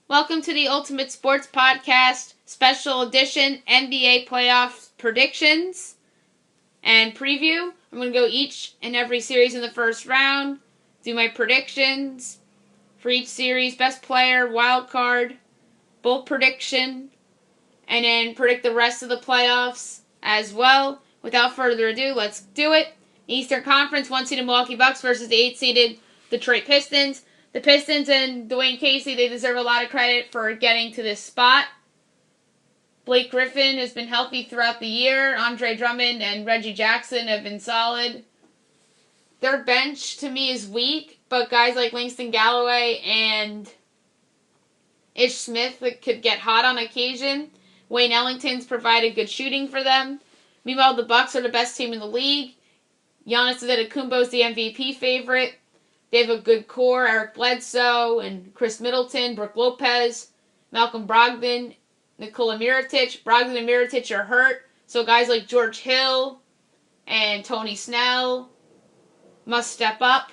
Welcome to the Ultimate Sports Podcast, special edition NBA playoff predictions and preview. I'm going to go each and every series in the first round, do my predictions for each series, best player, wild card, bowl prediction, and then predict the rest of the playoffs as well. Without further ado, let's do it. Eastern Conference, 1-seeded Milwaukee Bucks versus the 8-seeded Detroit Pistons. The Pistons and Dwayne Casey, they deserve a lot of credit for getting to this spot. Blake Griffin has been healthy throughout the year. Andre Drummond and Reggie Jackson have been solid. Their bench, to me, is weak, but guys like Langston Galloway and Ish Smith could get hot on occasion. Wayne Ellington's provided good shooting for them. Meanwhile, the Bucks are the best team in the league. Giannis Antetokounmpo is the MVP favorite. They have a good core: Eric Bledsoe and Chris Middleton, Brook Lopez, Malcolm Brogdon, Nikola Mirotic. Brogdon and Mirotic are hurt, so guys like George Hill and Tony Snell must step up.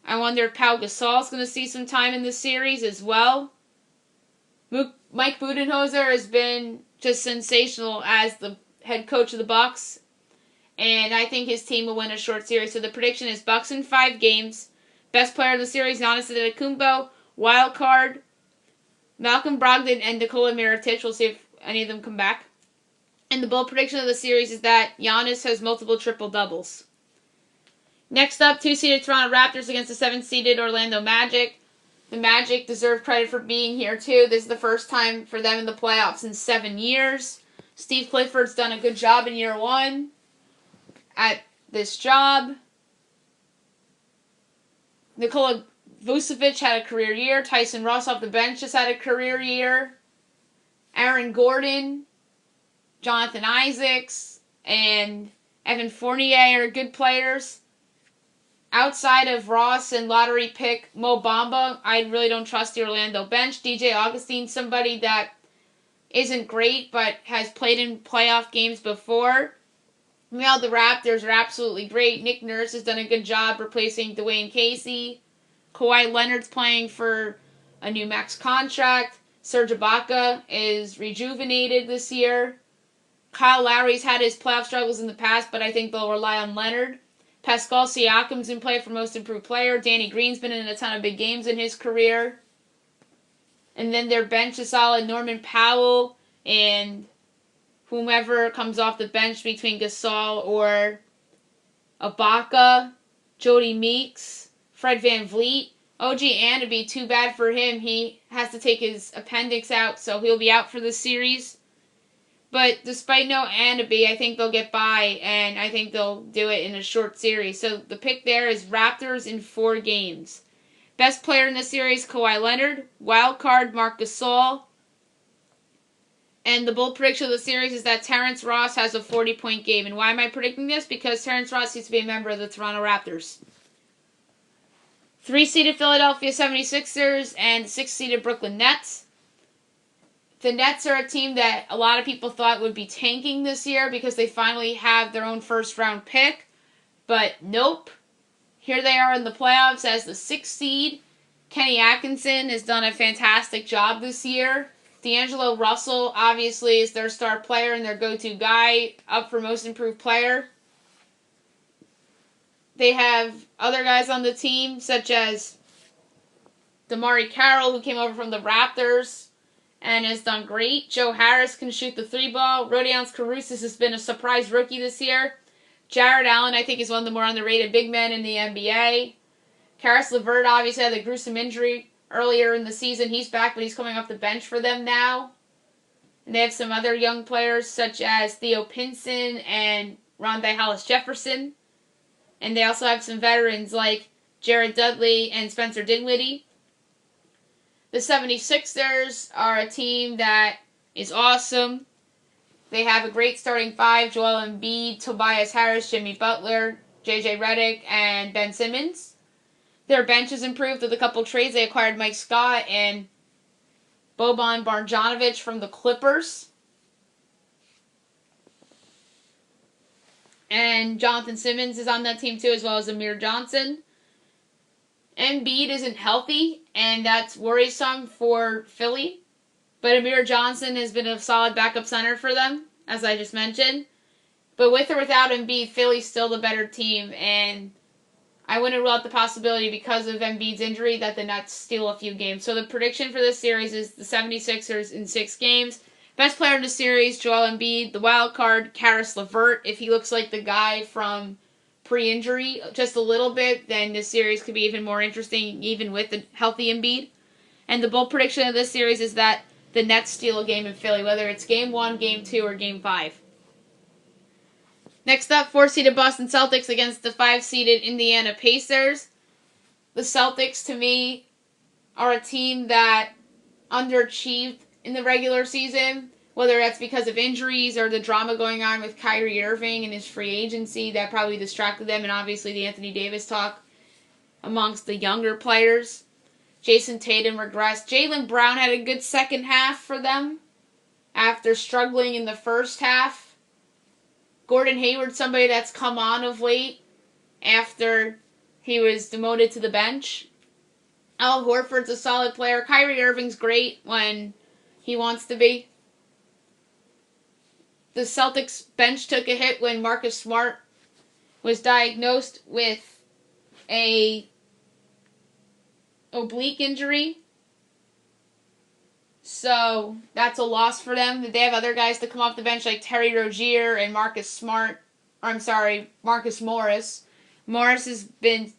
I wonder if Pau Gasol is going to see some time in this series as well. Mike Budenholzer has been just sensational as the head coach of the Bucks, and I think his team will win a short series. So the prediction is Bucks in 5 games. Best player of the series, Giannis Antetokounmpo. Wild card, Malcolm Brogdon and Nikola Mirotic. We'll see if any of them come back. And the bold prediction of the series is that Giannis has multiple triple-doubles. Next up, 2-seeded Toronto Raptors against the 7-seeded Orlando Magic. The Magic deserve credit for being here, too. This is the first time for them in the playoffs in 7 years. Steve Clifford's done a good job in year 1 at this job. Nikola Vucevic had a career year. Tyson Ross off the bench just had a career year. Aaron Gordon, Jonathan Isaacs, and Evan Fournier are good players. Outside of Ross and lottery pick Mo Bamba, I really don't trust the Orlando bench. DJ Augustine, somebody that isn't great but has played in playoff games before. Meanwhile, the Raptors are absolutely great. Nick Nurse has done a good job replacing Dwayne Casey. Kawhi Leonard's playing for a new max contract. Serge Ibaka is rejuvenated this year. Kyle Lowry's had his playoff struggles in the past, but I think they'll rely on Leonard. Pascal Siakam's in play for most improved player. Danny Green's been in a ton of big games in his career. And then their bench is solid. Norman Powell and whomever comes off the bench between Gasol or Ibaka, Jody Meeks, Fred VanVleet. OG Anunoby, too bad for him. He has to take his appendix out, so he'll be out for the series. But despite no Anunoby, I think they'll get by, and I think they'll do it in a short series. So the pick there is Raptors in 4 games. Best player in the series, Kawhi Leonard. Wild card, Marc Gasol. And the bold prediction of the series is that Terrence Ross has a 40-point game. And why am I predicting this? Because Terrence Ross used to be a member of the Toronto Raptors. 3-seeded Philadelphia 76ers and 6-seeded Brooklyn Nets. The Nets are a team that a lot of people thought would be tanking this year because they finally have their own first-round pick. But nope. Here they are in the playoffs as the 6th seed. Kenny Atkinson has done a fantastic job this year. D'Angelo Russell, obviously, is their star player and their go-to guy, up for most improved player. They have other guys on the team, such as DeMarre Carroll, who came over from the Raptors and has done great. Joe Harris can shoot the 3-ball. Rodions Caruso has been a surprise rookie this year. Jared Allen, I think, is one of the more underrated big men in the NBA. Karis LeVert obviously had a gruesome injury earlier in the season. He's back, but he's coming off the bench for them now. And they have some other young players, such as Theo Pinson and Rondé Hollis-Jefferson. And they also have some veterans like Jared Dudley and Spencer Dinwiddie. The 76ers are a team that is awesome. They have a great starting 5, Joel Embiid, Tobias Harris, Jimmy Butler, JJ Redick, and Ben Simmons. Their bench has improved with a couple trades. They acquired Mike Scott and Boban Marjanovic from the Clippers. And Jonathan Simmons is on that team too, as well as Amir Johnson. Embiid isn't healthy, and that's worrisome for Philly. But Amir Johnson has been a solid backup center for them, as I just mentioned. But with or without Embiid, Philly's still the better team, and I wouldn't rule out the possibility because of Embiid's injury that the Nets steal a few games. So the prediction for this series is the 76ers in 6 games. Best player in the series, Joel Embiid. The wild card, Caris LeVert. If he looks like the guy from pre-injury just a little bit, then this series could be even more interesting, even with the healthy Embiid. And the bold prediction of this series is that the Nets steal a game in Philly, whether it's Game 1, Game 2, or Game 5. Next up, 4-seeded Boston Celtics against the 5-seeded Indiana Pacers. The Celtics, to me, are a team that underachieved in the regular season, whether that's because of injuries or the drama going on with Kyrie Irving and his free agency that probably distracted them, and obviously the Anthony Davis talk amongst the younger players. Jason Tatum regressed. Jaylen Brown had a good second half for them after struggling in the first half. Gordon Hayward, somebody that's come on of late after he was demoted to the bench. Al Horford's a solid player. Kyrie Irving's great when he wants to be. The Celtics bench took a hit when Marcus Smart was diagnosed with a oblique injury. So that's a loss for them. They have other guys to come off the bench like Terry Rozier and Marcus Morris. Morris has been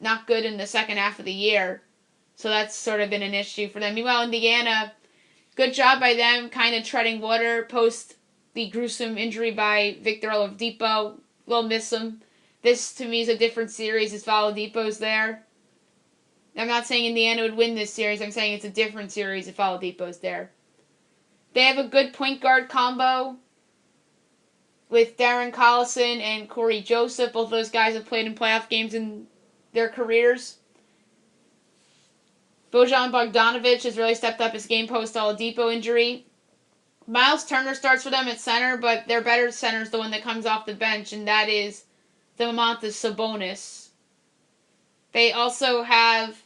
not good in the second half of the year. So that's sort of been an issue for them. Meanwhile, Indiana, good job by them kind of treading water post the gruesome injury by Victor Oladipo. We'll miss him. This, to me, is a different series as Oladipo's there. I'm not saying Indiana would win this series. I'm saying it's a different series if Oladipo's there. They have a good point guard combo with Darren Collison and Corey Joseph. Both of those guys have played in playoff games in their careers. Bojan Bogdanovic has really stepped up his game post Oladipo injury. Miles Turner starts for them at center, but their better center is the one that comes off the bench, and that is Domantas Sabonis. They also have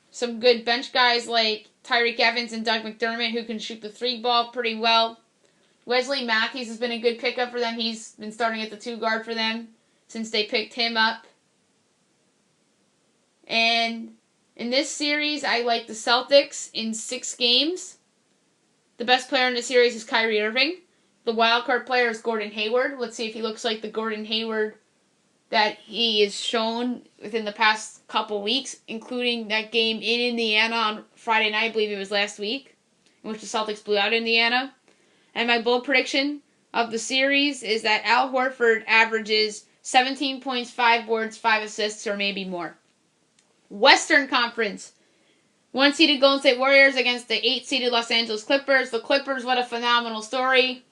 some good bench guys like Tyreke Evans and Doug McDermott who can shoot the 3 ball pretty well. Wesley Matthews has been a good pickup for them. He's been starting at the 2 guard for them since they picked him up. And in this series, I like the Celtics in 6 games. The best player in the series is Kyrie Irving. The wildcard player is Gordon Hayward. Let's see if he looks like the Gordon Hayward that he is shown within the past couple weeks, including that game in Indiana on Friday night, I believe it was last week, in which the Celtics blew out Indiana. And my bold prediction of the series is that Al Horford averages 17 points, 5 boards, 5 assists, or maybe more. Western Conference. 1-seeded Golden State Warriors against the 8-seeded Los Angeles Clippers. The Clippers, what a phenomenal story.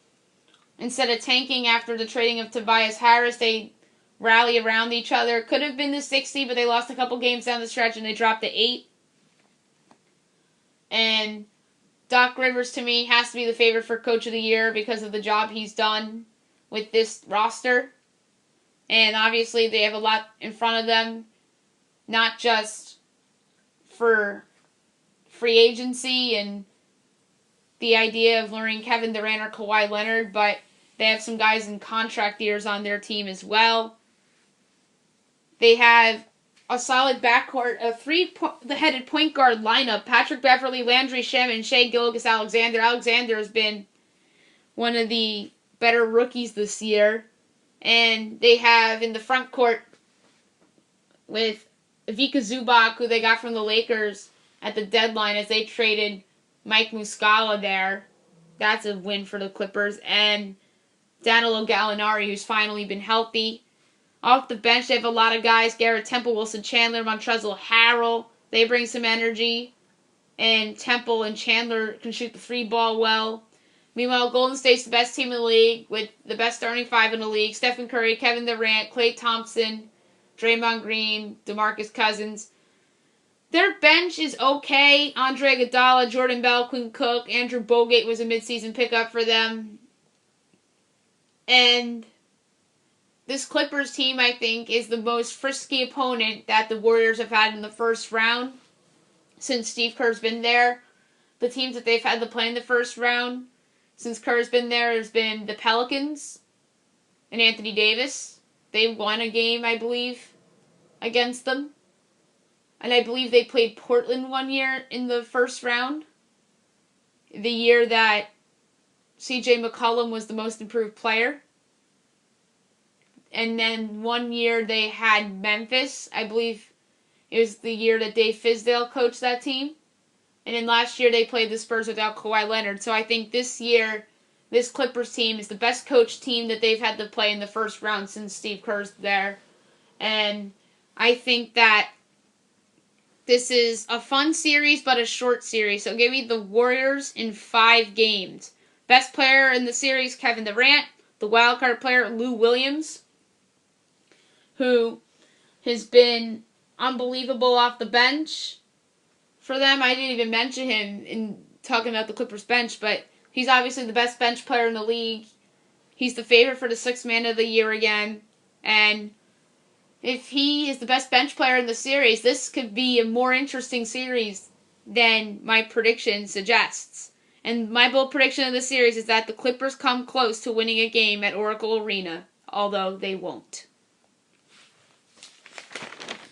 Instead of tanking after the trading of Tobias Harris, they rally around each other. Could have been the 60, but they lost a couple games down the stretch and they dropped to 8. And Doc Rivers, to me, has to be the favorite for Coach of the Year because of the job he's done with this roster. And obviously they have a lot in front of them, not just for free agency and the idea of luring Kevin Durant or Kawhi Leonard, but they have some guys in contract years on their team as well. They have a solid backcourt, a 3-headed point guard lineup. Patrick Beverley, Landry Shamet, and Shai Gilgeous-Alexander. Alexander has been one of the better rookies this year. And they have in the front court with Ivica Zubac, who they got from the Lakers at the deadline as they traded Mike Muscala there. That's a win for the Clippers. And Danilo Gallinari, who's finally been healthy. Off the bench, they have a lot of guys. Garrett Temple, Wilson Chandler, Montrezl Harrell. They bring some energy. And Temple and Chandler can shoot the 3 ball well. Meanwhile, Golden State's the best team in the league with the best starting 5 in the league. Stephen Curry, Kevin Durant, Klay Thompson, Draymond Green, DeMarcus Cousins. Their bench is okay. Andre Iguodala, Jordan Bell, Quinn Cook, Andrew Bogut was a midseason pickup for them. And this Clippers team, I think, is the most frisky opponent that the Warriors have had in the first round since Steve Kerr's been there. The teams that they've had to play in the first round since Kerr's been there has been the Pelicans and Anthony Davis. They won a game, I believe, against them. And I believe they played Portland one year in the first round. The year that CJ McCollum was the most improved player. And then one year they had Memphis. I believe it was the year that Dave Fizdale coached that team. And then last year they played the Spurs without Kawhi Leonard. So I think this year, this Clippers team is the best coached team that they've had to play in the first round since Steve Kerr's there. And I think that this is a fun series, but a short series. So give me the Warriors in 5 games. Best player in the series, Kevin Durant. The wildcard player, Lou Williams, who has been unbelievable off the bench for them. I didn't even mention him in talking about the Clippers bench, but he's obviously the best bench player in the league. He's the favorite for the 6th man of the year again. And if he is the best bench player in the series, this could be a more interesting series than my prediction suggests. And my bold prediction of the series is that the Clippers come close to winning a game at Oracle Arena, although they won't.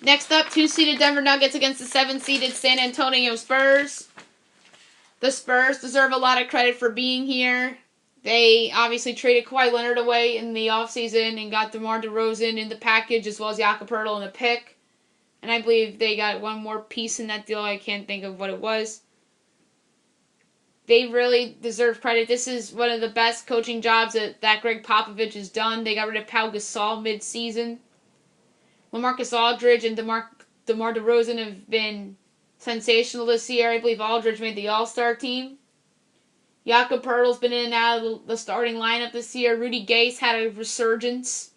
Next up, 2-seeded Denver Nuggets against the 7-seeded San Antonio Spurs. The Spurs deserve a lot of credit for being here. They obviously traded Kawhi Leonard away in the offseason and got DeMar DeRozan in the package as well as Jakob Poeltl in the pick. And I believe they got one more piece in that deal. I can't think of what it was. They really deserve credit. This is one of the best coaching jobs that Greg Popovich has done. They got rid of Pau Gasol mid-season. LaMarcus Aldridge and DeMar DeRozan have been sensational this year. I believe Aldridge made the All-Star team. Jakob Poeltl's been in and out of the starting lineup this year. Rudy Gay's had a resurgence.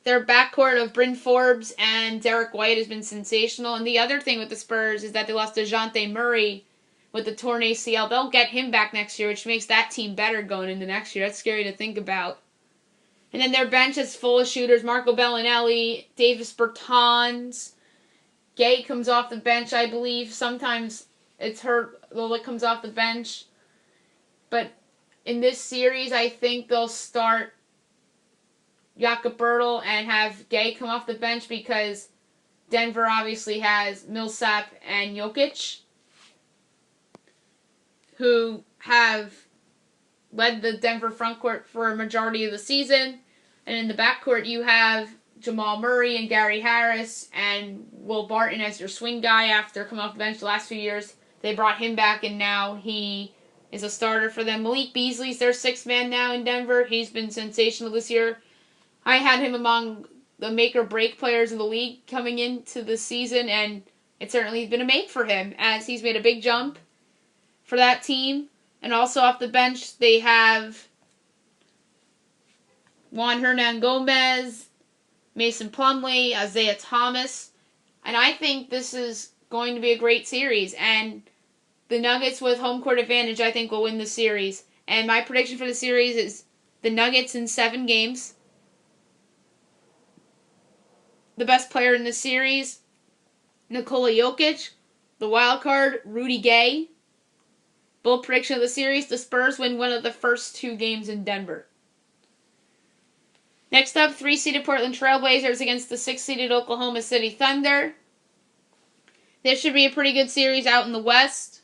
Their backcourt of Bryn Forbes and Derek White has been sensational. And the other thing with the Spurs is that they lost DeJounte Murray with the torn ACL. They'll get him back next year, which makes that team better going into next year. That's scary to think about. And then their bench is full of shooters. Marco Bellinelli, Davis Bertans. Gay comes off the bench, I believe. Sometimes it's hurt. Lola comes off the bench. But in this series, I think they'll start Jakob Poeltl and have Gay come off the bench because Denver obviously has Millsap and Jokic, who have led the Denver frontcourt for a majority of the season. And in the backcourt, you have Jamal Murray and Gary Harris and Will Barton as your swing guy after coming off the bench the last few years. They brought him back, and now he is a starter for them. Malik Beasley's their 6th man now in Denver. He's been sensational this year. I had him among the make-or-break players in the league coming into the season, and it's certainly been a make for him as he's made a big jump for that team. And also off the bench, they have Juan Hernan Gomez, Mason Plumlee, Isaiah Thomas. And I think this is going to be a great series. And the Nuggets with home court advantage, I think, will win the series. And my prediction for the series is the Nuggets in 7 games. The best player in the series, Nikola Jokic. The wild card, Rudy Gay. Bold prediction of the series, the Spurs win one of the first 2 games in Denver. Next up, 3-seeded Portland Trailblazers against the 6-seeded Oklahoma City Thunder. This should be a pretty good series out in the West.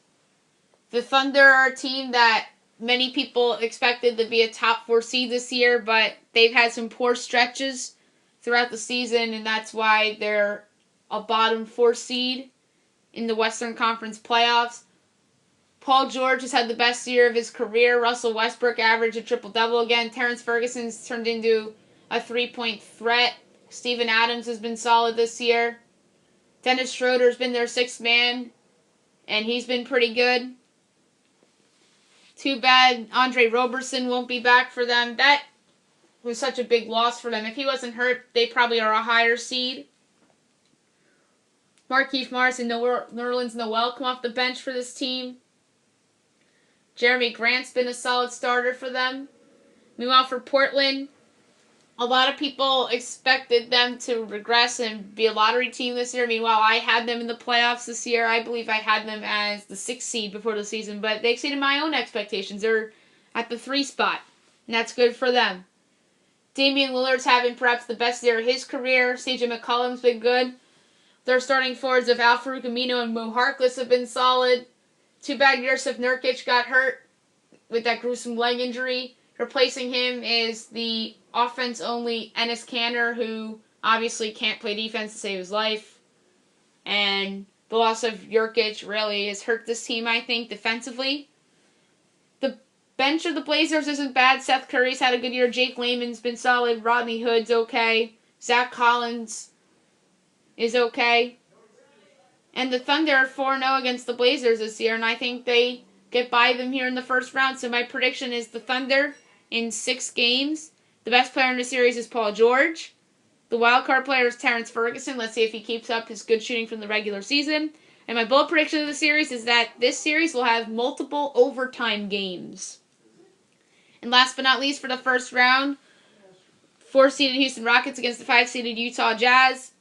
The Thunder are a team that many people expected to be a top 4 seed this year, but they've had some poor stretches throughout the season, and that's why they're a bottom 4 seed in the Western Conference playoffs. Paul George has had the best year of his career. Russell Westbrook averaged a triple-double again. Terrence Ferguson's turned into a 3-point threat. Steven Adams has been solid this year. Dennis Schroeder's been their 6th man, and he's been pretty good. Too bad Andre Roberson won't be back for them. That was such a big loss for them. If he wasn't hurt, they probably are a higher seed. Markieff Morris and Nerlens Noel come off the bench for this team. Jeremy Grant's been a solid starter for them. Meanwhile, for Portland, A lot of people expected them to regress and be a lottery team this year. Meanwhile, I had them in the playoffs this year. I believe I had them as the 6th seed before the season, but they exceeded my own expectations. They're at the 3 spot, and that's good for them. Damian Lillard's having perhaps the best year of his career. CJ McCollum's been good. Their starting forwards of Al-Farouq Aminu and Mo Harkless have been solid. Too bad Yusuf Nurkic got hurt with that gruesome leg injury. Replacing him is the offense-only Enes Kanter, who obviously can't play defense to save his life. And the loss of Nurkic really has hurt this team, I think, defensively. The bench of the Blazers isn't bad. Seth Curry's had a good year. Jake Layman's been solid. Rodney Hood's okay. Zach Collins is okay. And the Thunder are 4-0 against the Blazers this year, and I think they get by them here in the first round. So my prediction is the Thunder in 6 games. The best player in the series is Paul George. The wild card player is Terrence Ferguson. Let's see if he keeps up his good shooting from the regular season. And my bold prediction of the series is that this series will have multiple overtime games. And last but not least, for the first round, 4-seeded Houston Rockets against the 5-seeded Utah Jazz.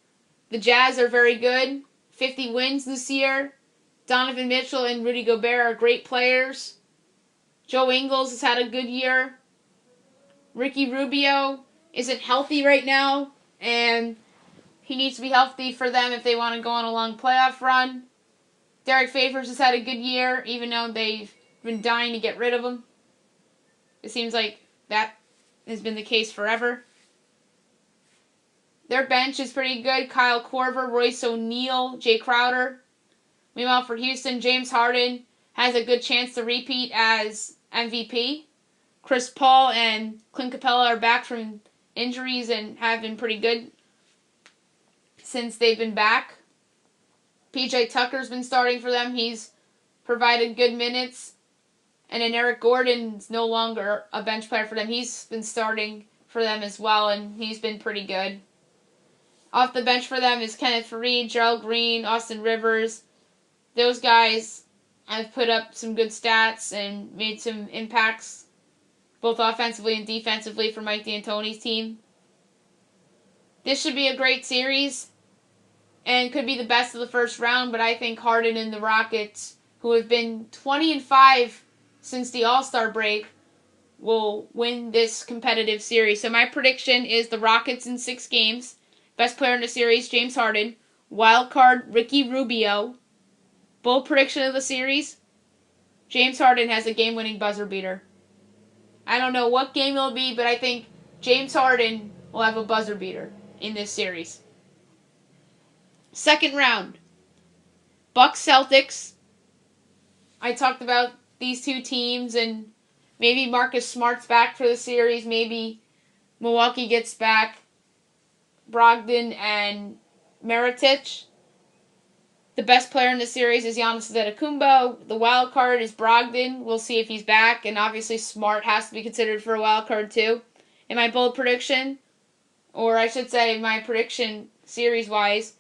The Jazz are very good. 50 wins this year. Donovan Mitchell and Rudy Gobert are great players. Joe Ingles has had a good year. Ricky Rubio isn't healthy right now, and he needs to be healthy for them if they want to go on a long playoff run. Derek Favors has had a good year, even though they've been dying to get rid of him. It seems like that has been the case forever. Their bench is pretty good. Kyle Korver, Royce O'Neal, Jay Crowder. Meanwhile, for Houston, James Harden has a good chance to repeat as MVP. Chris Paul and Clint Capella are back from injuries and have been pretty good since they've been back. PJ Tucker's been starting for them. He's provided good minutes. And then Eric Gordon's no longer a bench player for them. He's been starting for them as well, and he's been pretty good. Off the bench for them is Kenneth Faried, Gerald Green, Austin Rivers. Those guys have put up some good stats and made some impacts, both offensively and defensively, for Mike D'Antoni's team. This should be a great series and could be the best of the first round, but I think Harden and the Rockets, who have been 20-5 since the All-Star break, will win this competitive series. So my prediction is the Rockets in 6 games. Best player in the series, James Harden. Wild card, Ricky Rubio. Bold prediction of the series, James Harden has a game-winning buzzer beater. I don't know what game it'll be, but I think James Harden will have a buzzer beater in this series. Second round, Bucks Celtics. I talked about these two teams, and maybe Marcus Smart's back for the series. Maybe Milwaukee gets back Brogdon and Mirotic. The best player in the series is Giannis Antetokounmpo. The wild card is Brogdon. We'll see if he's back, and obviously Smart has to be considered for a wild card too. In my bold prediction, or I should say my prediction series-wise,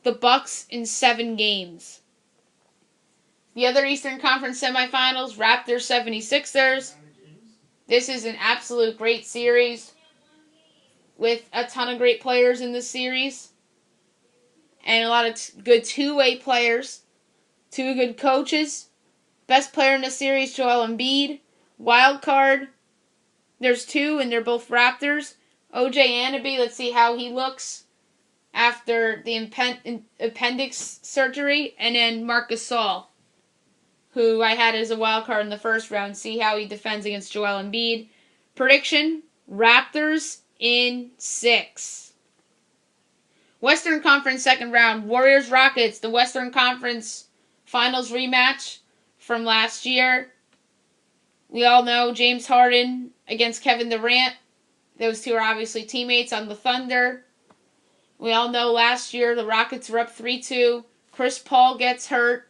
the Bucks in 7 games. The other Eastern Conference semifinals, Raptors 76ers. This is an absolute great series with a ton of great players in this series. And a lot of good two-way players. 2 good coaches. Best player in the series, Joel Embiid. Wild card, there's 2, and they're both Raptors. OJ Anunoby, let's see how he looks after the appendix surgery. And then Marc Gasol, who I had as a wild card in the first round. See how he defends against Joel Embiid. Prediction, Raptors in 6. Western Conference second round, Warriors-Rockets, the Western Conference Finals rematch from last year. We all know James Harden against Kevin Durant. Those two are obviously teammates on the Thunder. We all know last year the Rockets were up 3-2. Chris Paul gets hurt,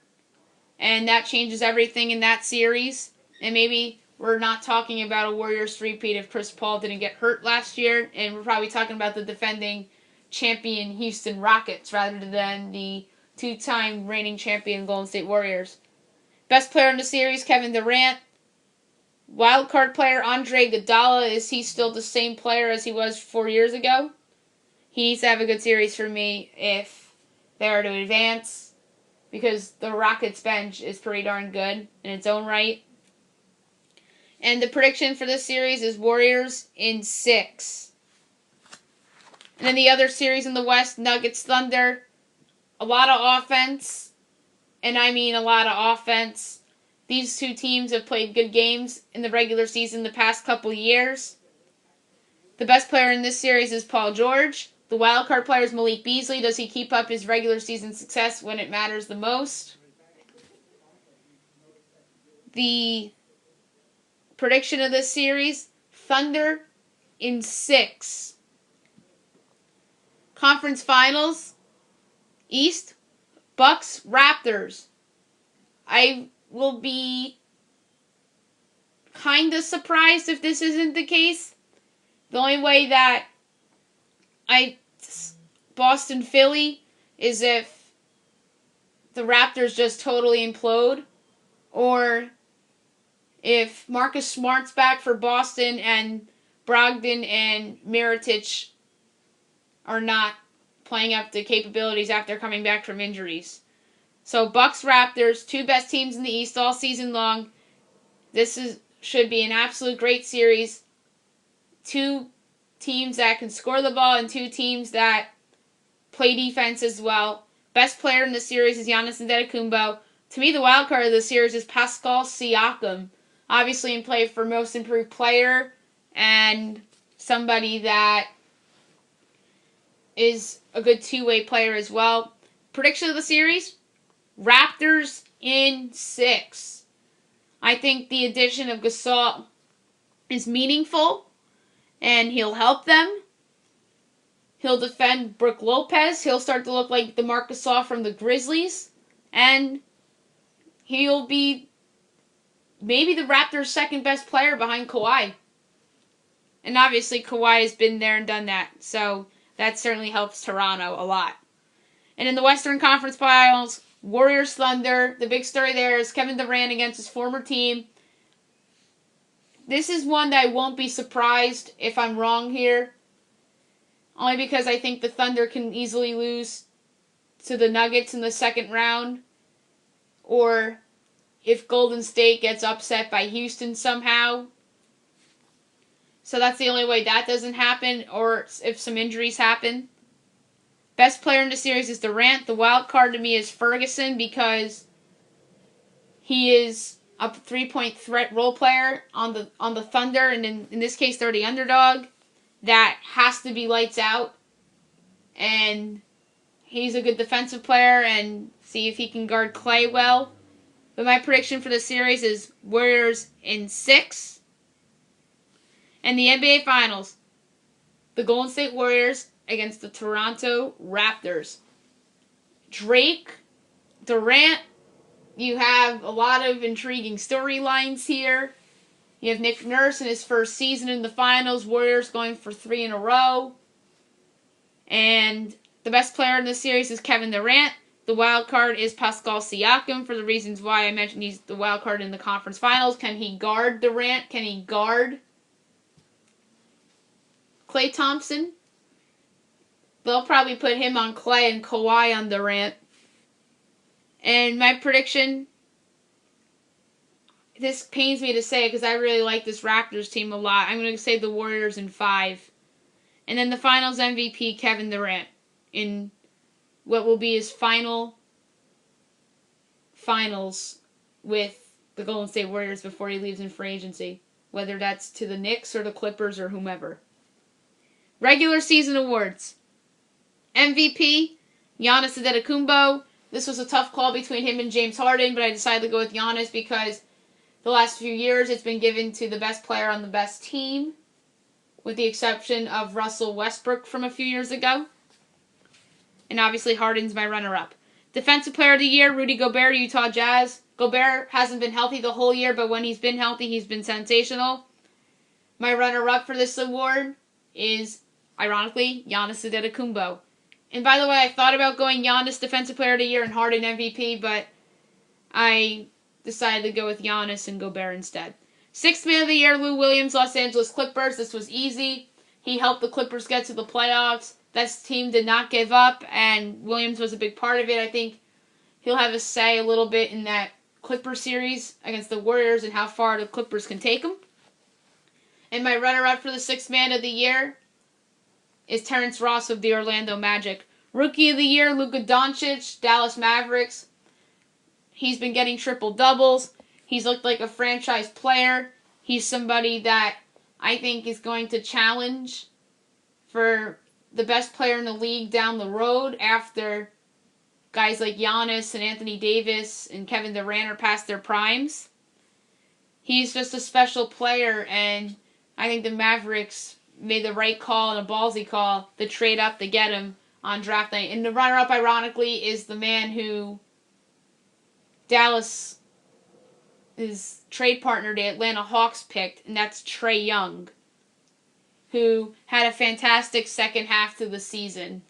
and that changes everything in that series. And maybe we're not talking about a Warriors three-peat if Chris Paul didn't get hurt last year, and we're probably talking about the defending champion Houston Rockets rather than the 2-time reigning champion Golden State Warriors. Best player in the series, Kevin Durant. Wild card player Andre Iguodala, is he still the same player as he was 4 years ago? He needs to have a good series for me if they are to advance, because the Rockets bench is pretty darn good in its own right. And the prediction for this series is Warriors in 6. And then the other series in the West, Nuggets Thunder. A lot of offense, and I mean a lot of offense. These two teams have played good games in the regular season the past couple years. The best player in this series is Paul George. The wild card player is Malik Beasley. Does he keep up his regular season success when it matters the most? The prediction of this series, Thunder in 6. Conference Finals, East, Bucks, Raptors. I will be kind of surprised if this isn't the case. The only way that Boston Philly is if the Raptors just totally implode, or if Marcus Smart's back for Boston and Brogdon and Mirotic are not playing up to capabilities after coming back from injuries. So Bucks, Raptors, two best teams in the East all season long. This should be an absolute great series. Two teams that can score the ball and two teams that play defense as well. Best player in the series is Giannis Antetokounmpo. To me, the wild card of the series is Pascal Siakam. Obviously in play for most improved player and somebody that is a good two-way player as well. Prediction of the series, Raptors in 6. I think the addition of Gasol is meaningful, and he'll help them. He'll defend Brook Lopez. He'll start to look like the Marc Gasol from the Grizzlies. And he'll be maybe the Raptors' second best player behind Kawhi. And obviously Kawhi has been there and done that. So that certainly helps Toronto a lot. And in the Western Conference Finals, Warriors Thunder. The big story there is Kevin Durant against his former team. This is one that I won't be surprised if I'm wrong here. Only because I think the Thunder can easily lose to the Nuggets in the second round. Or if Golden State gets upset by Houston somehow. So that's the only way that doesn't happen, or if some injuries happen. Best player in the series is Durant. The wild card to me is Ferguson, because he is a 3-point threat role player on the Thunder, and in this case they're the underdog. That has to be lights out. And he's a good defensive player, and see if he can guard Clay well. But my prediction for the series is Warriors in 6. And the NBA Finals, the Golden State Warriors against the Toronto Raptors. Drake, Durant, you have a lot of intriguing storylines here. You have Nick Nurse in his first season in the finals. Warriors going for 3 in a row. And the best player in this series is Kevin Durant. The wild card is Pascal Siakam, for the reasons why I mentioned he's the wild card in the conference finals. Can he guard Durant? Can he guard Klay Thompson? They'll probably put him on Klay and Kawhi on Durant. And my prediction, this pains me to say because I really like this Raptors team a lot. I'm going to say the Warriors in 5. And then the finals MVP, Kevin Durant, in what will be his finals with the Golden State Warriors before he leaves in free agency. Whether that's to the Knicks or the Clippers or whomever. Regular season awards. MVP, Giannis Antetokounmpo. This was a tough call between him and James Harden, but I decided to go with Giannis because the last few years it's been given to the best player on the best team, with the exception of Russell Westbrook from a few years ago. And obviously Harden's my runner-up. Defensive Player of the Year, Rudy Gobert, Utah Jazz. Gobert hasn't been healthy the whole year, but when he's been healthy, he's been sensational. My runner-up for this award is, ironically, Giannis Antetokounmpo. And by the way, I thought about going Giannis Defensive Player of the Year and Harden MVP, but I decided to go with Giannis and Gobert instead. Sixth Man of the Year, Lou Williams, Los Angeles Clippers. This was easy. He helped the Clippers get to the playoffs. That team did not give up, and Williams was a big part of it. I think he'll have a say a little bit in that Clippers series against the Warriors and how far the Clippers can take them. And my runner-up for the Sixth Man of the Year is Terrence Ross of the Orlando Magic. Rookie of the Year, Luka Doncic, Dallas Mavericks. He's been getting triple-doubles. He's looked like a franchise player. He's somebody that I think is going to challenge for the best player in the league down the road after guys like Giannis and Anthony Davis and Kevin Durant are past their primes. He's just a special player, and I think the Mavericks made the right call and a ballsy call to trade up to get him on draft night. And the runner-up, ironically, is the man who Dallas' trade partner, the Atlanta Hawks, picked, and that's Trae Young, who had a fantastic second half to the season.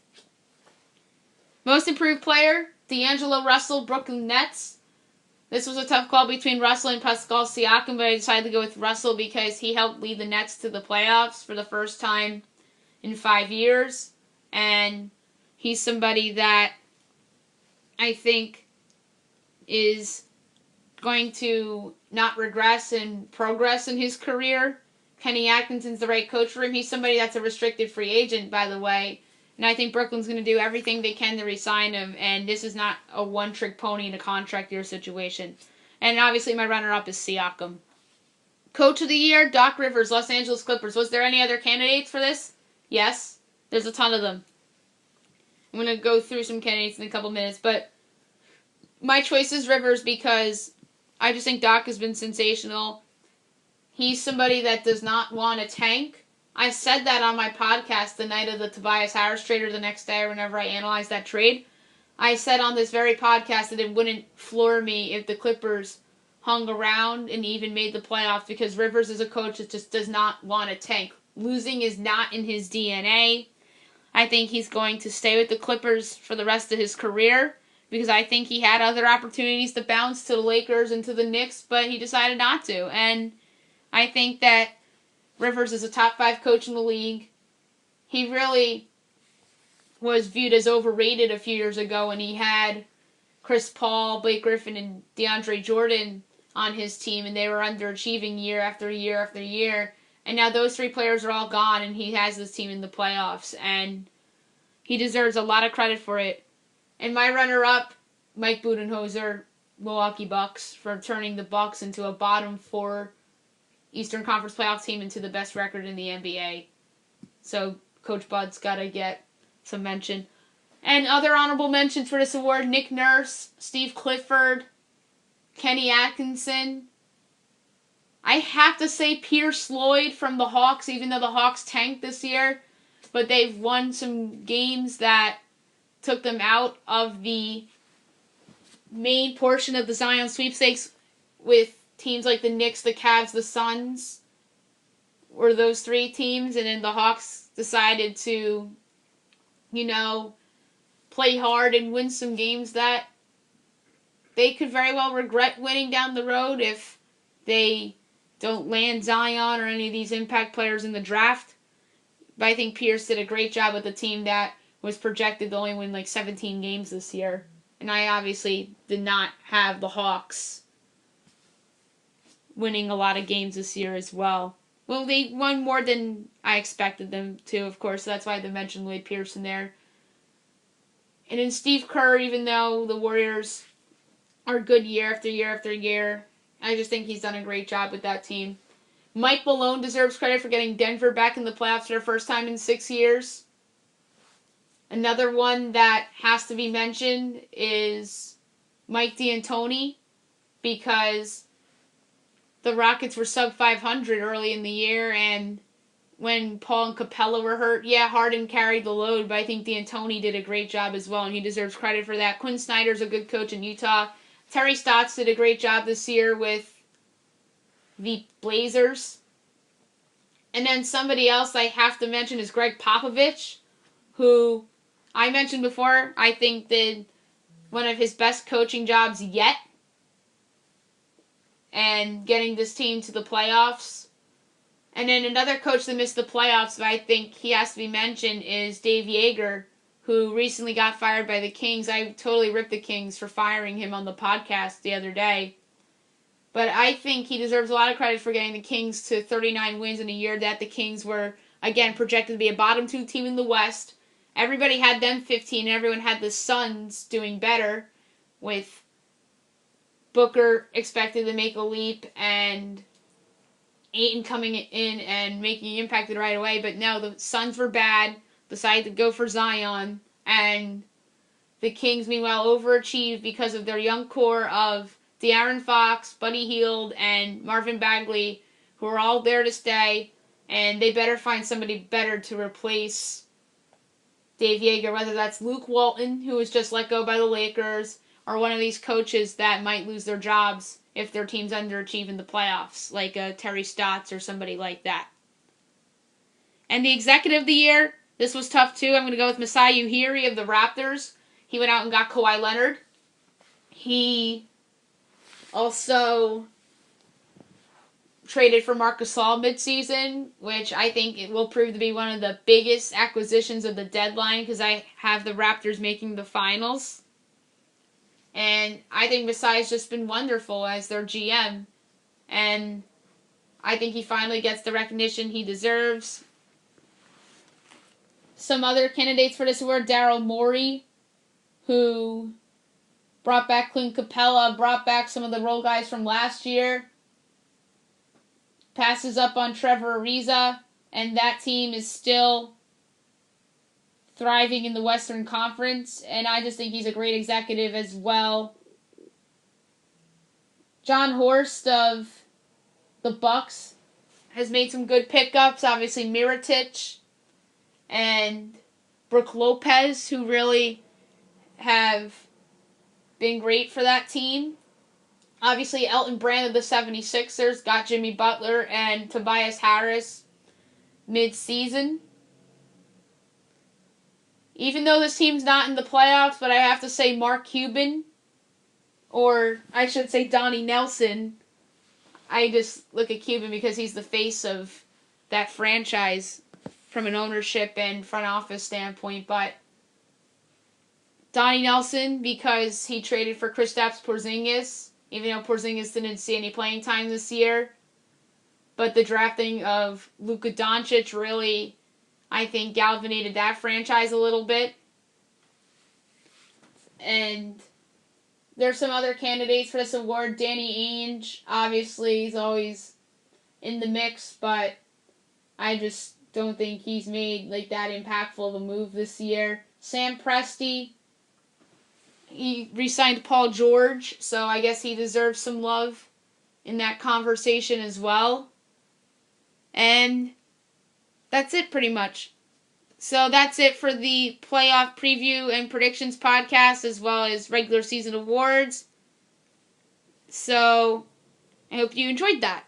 Most improved player, D'Angelo Russell, Brooklyn Nets. This was a tough call between Russell and Pascal Siakam, but I decided to go with Russell because he helped lead the Nets to the playoffs for the first time in 5 years. And he's somebody that I think is going to not regress and progress in his career. Kenny Atkinson's the right coach for him. He's somebody that's a restricted free agent, by the way. And I think Brooklyn's going to do everything they can to re-sign him. And this is not a one-trick pony in a contract year situation. And obviously my runner-up is Siakam. Coach of the Year, Doc Rivers, Los Angeles Clippers. Was there any other candidates for this? Yes. There's a ton of them. I'm going to go through some candidates in a couple minutes. But my choice is Rivers because I just think Doc has been sensational. He's somebody that does not want to tank. I said that on my podcast the night of the Tobias Harris trade or the next day or whenever I analyzed that trade. I said on this very podcast that it wouldn't floor me if the Clippers hung around and even made the playoffs because Rivers is a coach that just does not want to tank. Losing is not in his DNA. I think he's going to stay with the Clippers for the rest of his career because I think he had other opportunities to bounce to the Lakers and to the Knicks, but he decided not to. And I think that Rivers is a top 5 coach in the league. He really was viewed as overrated a few years ago when he had Chris Paul, Blake Griffin, and DeAndre Jordan on his team, and they were underachieving year after year after year. And now those 3 players are all gone, and he has this team in the playoffs, and he deserves a lot of credit for it. And my runner-up, Mike Budenholzer, Milwaukee Bucks, for turning the Bucks into a bottom 4 Eastern Conference playoff team into the best record in the NBA. So Coach Bud's got to get some mention. And other honorable mentions for this award, Nick Nurse, Steve Clifford, Kenny Atkinson. I have to say Pierce Lloyd from the Hawks, even though the Hawks tanked this year. But they've won some games that took them out of the main portion of the Zion sweepstakes with teams like the Knicks, the Cavs, the Suns were those 3 teams. And then the Hawks decided to, play hard and win some games that they could very well regret winning down the road if they don't land Zion or any of these impact players in the draft. But I think Pierce did a great job with a team that was projected to only win like 17 games this year. And I obviously did not have the Hawks winning a lot of games this year as well. Well, they won more than I expected them to, of course. So that's why I mentioned Lloyd Pierce in there. And then Steve Kerr, even though the Warriors are good year after year after year, I just think he's done a great job with that team. Mike Malone deserves credit for getting Denver back in the playoffs for the first time in 6 years. Another one that has to be mentioned is Mike D'Antoni, because the Rockets were sub 500 early in the year, and when Paul and Capella were hurt, Harden carried the load, but I think D'Antoni did a great job as well, and he deserves credit for that. Quinn Snyder's a good coach in Utah. Terry Stotts did a great job this year with the Blazers. And then somebody else I have to mention is Greg Popovich, who I mentioned before, I think did one of his best coaching jobs yet. and getting this team to the playoffs. And then another coach that missed the playoffs, but I think he has to be mentioned, is Dave Yeager, who recently got fired by the Kings. I totally ripped the Kings for firing him on the podcast the other day. But I think he deserves a lot of credit for getting the Kings to 39 wins in a year that the Kings were, again, projected to be a bottom 2 team in the West. Everybody had them 15, and everyone had the Suns doing better, with Booker expected to make a leap and Ayton coming in and making an impact right away. But no, the Suns were bad, decided to go for Zion, and the Kings, meanwhile, overachieved because of their young core of De'Aaron Fox, Buddy Hield, and Marvin Bagley, who are all there to stay, and they better find somebody better to replace Dave Yeager, whether that's Luke Walton, who was just let go by the Lakers, or one of these coaches that might lose their jobs if their team's underachieving in the playoffs, like Terry Stotts or somebody like that. And the executive of the year, this was tough too. I'm going to go with Masai Ujiri of the Raptors. He went out and got Kawhi Leonard. He also traded for Marc Gasol midseason, which I think it will prove to be one of the biggest acquisitions of the deadline, because I have the Raptors making the finals. And I think Masai's just been wonderful as their GM. And I think he finally gets the recognition he deserves. Some other candidates for this award, Daryl Morey, who brought back Clint Capella, brought back some of the role guys from last year, passes up on Trevor Ariza, and that team is still thriving in the Western Conference, and I just think he's a great executive as well. John Horst of the Bucks has made some good pickups, obviously Mirotic and Brook Lopez, who really have been great for that team. Obviously, Elton Brand of the 76ers got Jimmy Butler and Tobias Harris mid-season. Even though this team's not in the playoffs, but I have to say Mark Cuban, or I should say Donnie Nelson. I just look at Cuban because he's the face of that franchise from an ownership and front office standpoint, but Donnie Nelson because he traded for Kristaps Porzingis, even though Porzingis didn't see any playing time this year. But the drafting of Luka Doncic really, I think, galvanized that franchise a little bit. And there's some other candidates for this award. Danny Ainge, obviously, he's always in the mix, but I just don't think he's made like that impactful of a move this year. Sam Presti, he re-signed Paul George, so I guess he deserves some love in that conversation as well. And that's it pretty much. So that's it for the playoff preview and predictions podcast, as well as regular season awards. So I hope you enjoyed that.